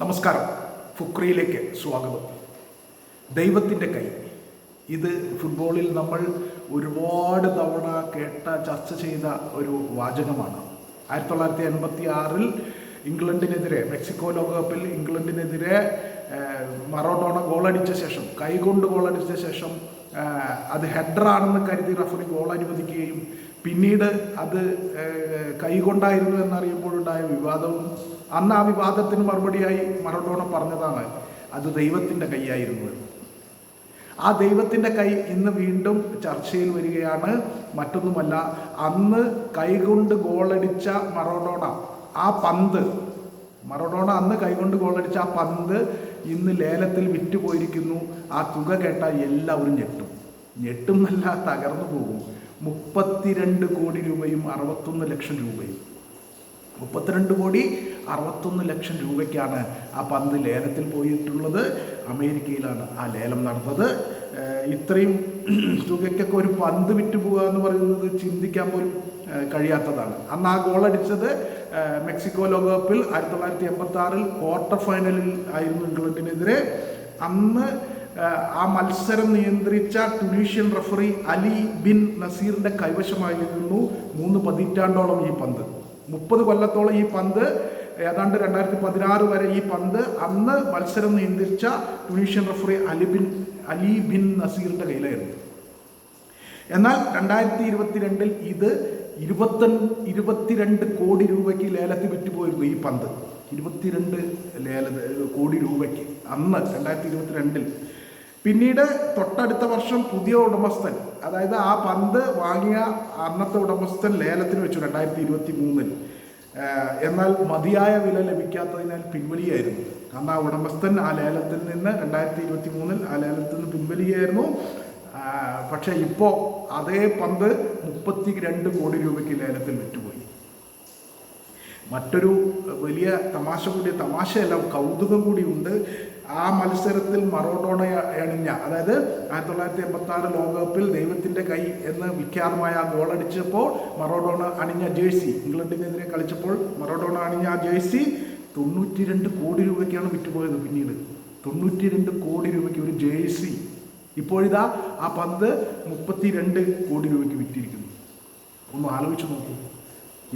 നമസ്കാരം. ഫുക്രിയിലേക്ക് സ്വാഗതം. ദൈവത്തിൻ്റെ കൈ. ഇത് ഫുട്ബോളിൽ നമ്മൾ ഒരുപാട് തവണ ചർച്ച ചെയ്ത ഒരു വാചകമാണ്. 1986 ഇംഗ്ലണ്ടിനെതിരെ മെക്സിക്കോ ലോകകപ്പിൽ ഇംഗ്ലണ്ടിനെതിരെ മറഡോണ ഗോളടിച്ച ശേഷം, കൈകൊണ്ട് ഗോളടിച്ച ശേഷം അത് ഹെഡറാണെന്ന് കരുതി റഫറി ഗോൾ അനുവദിക്കുകയും പിന്നീട് അത് കൈകൊണ്ടായിരുന്നു എന്നറിയുമ്പോഴുണ്ടായ വിവാദവും, അന്ന് ആ വിവാദത്തിന് മറുപടിയായി മറഡോണ പറഞ്ഞതാണ് അത് ദൈവത്തിൻ്റെ കൈയായിരുന്നു. ആ ദൈവത്തിൻ്റെ കൈ ഇന്ന് വീണ്ടും ചർച്ചയിൽ വരികയാണ്. മറ്റൊന്നുമല്ല, അന്ന് കൈകൊണ്ട് ഗോളടിച്ച മറഡോണ അന്ന് കൈകൊണ്ട് ഗോളടിച്ച ആ പന്ത് ഇന്ന് ലേലത്തിൽ വിറ്റുപോയിരിക്കുന്നു. ആ തുക കേട്ടാൽ എല്ലാവരും ഞെട്ടും എന്നല്ല, തകർന്നു പോകും. 32 കോടി രൂപയും 61 ലക്ഷം രൂപയും. 32 കോടി 61 ലക്ഷം രൂപയ്ക്കാണ് ആ പന്ത് ലേലത്തിൽ പോയിട്ടുള്ളത്. അമേരിക്കയിലാണ് ആ ലേലം നടന്നത്. ഇത്രയും തുകയ്ക്കൊക്കെ ഒരു പന്ത് വിറ്റുപോകുക എന്ന് പറയുന്നത് ചിന്തിക്കാൻ പോലും കഴിയാത്തതാണ്. അന്ന് ആ ഗോളടിച്ചത് മെക്സിക്കോ ലോകകപ്പിൽ 1986 ക്വാർട്ടർ ഫൈനലിൽ ആയിരുന്നു ഇംഗ്ലണ്ടിനെതിരെ. അന്ന് ആ മത്സരം നിയന്ത്രിച്ച ടുണീഷ്യൻ റഫറി അലി ബിൻ നസീറിൻ്റെ കൈവശമായിരുന്നു 3 പതിറ്റാണ്ടോളം ഈ പന്ത്. 30 കൊല്ലത്തോളം ഈ പന്ത്, ഏതാണ്ട് 2016 വരെ ഈ പന്ത് അന്ന് മത്സരം നിയന്ത്രിച്ച ടുണീഷ്യൻ റഫറി അലി ബിൻ നസീറിൻ്റെ കയ്യിലായിരുന്നു. എന്നാൽ 2022 ഇത് 22 കോടി രൂപയ്ക്ക് ലേലത്തിൽ വിറ്റുപോയിരുന്നു ഈ പന്ത്. 22 കോടി രൂപയ്ക്ക് അന്ന് 2022. പിന്നീട് തൊട്ടടുത്ത വർഷം പുതിയ ഉടമസ്ഥൻ, അതായത് ആ പന്ത് വാങ്ങിയ അന്നത്തെ ഉടമസ്ഥൻ ലേലത്തിന് വെച്ചു 2023. എന്നാൽ മതിയായ വില ലഭിക്കാത്തതിനാൽ പിൻവലിയായിരുന്നു. അന്ന് ആ ഉടമസ്ഥൻ ആ ലേലത്തിൽ നിന്ന് 2023 ആ ലേലത്തിൽ നിന്ന് പിൻവലിയായിരുന്നു. പക്ഷേ ഇപ്പോൾ അതേ പന്ത് 32 കോടി രൂപയ്ക്ക് ലേലത്തിൽ വിറ്റുപോയി. മറ്റൊരു വലിയ തമാശയല്ല, കൗതുകം കൂടിയുണ്ട്. ആ മത്സരത്തിൽ മറഡോണ അണിഞ്ഞ, അതായത് 1986 ലോകകപ്പിൽ ദൈവത്തിൻ്റെ കൈ എന്ന് വിഖ്യാതമായ ആ ഗോളടിച്ചപ്പോൾ മറഡോണ അണിഞ്ഞ ജേഴ്സി, ഇംഗ്ലണ്ടിനെതിരെ കളിച്ചപ്പോൾ മറഡോണ അണിഞ്ഞ ആ ജേഴ്സി 92 കോടി രൂപയ്ക്കാണ് വിറ്റുപോയത്. പിന്നീട് 92 കോടി രൂപയ്ക്ക് ഒരു ജേഴ്സി. ഇപ്പോഴിതാ ആ പന്ത് 32 കോടി രൂപയ്ക്ക് വിറ്റിരിക്കുന്നു. ഒന്ന് ആലോചിച്ച് നോക്കൂ,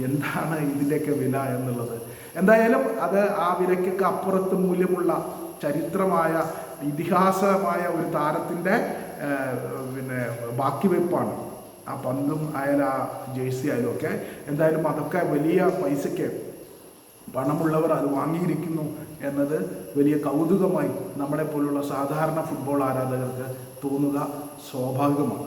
എന്താണ് ഇതിൻ്റെയൊക്കെ വില എന്നുള്ളത്. എന്തായാലും അത് ആ വിലയ്ക്കൊക്കെ അപ്പുറത്ത് മൂല്യമുള്ള ചരിത്രമായ ഇതിഹാസമായ ഒരു താരത്തിൻ്റെ ബാക്കി വെപ്പാണ് ആ പന്തും ആയാലും ആ ജേഴ്സി ആയാലും ഒക്കെ. എന്തായാലും അതൊക്കെ വലിയ പൈസയ്ക്ക് പണമുള്ളവർ അത് വാങ്ങിയിരിക്കുന്നു എന്നത് വലിയ കൗതുകമായി നമ്മളെപ്പോലുള്ള സാധാരണ ഫുട്ബോൾ ആരാധകർക്ക് തോന്നുക സ്വാഭാവികമാണ്.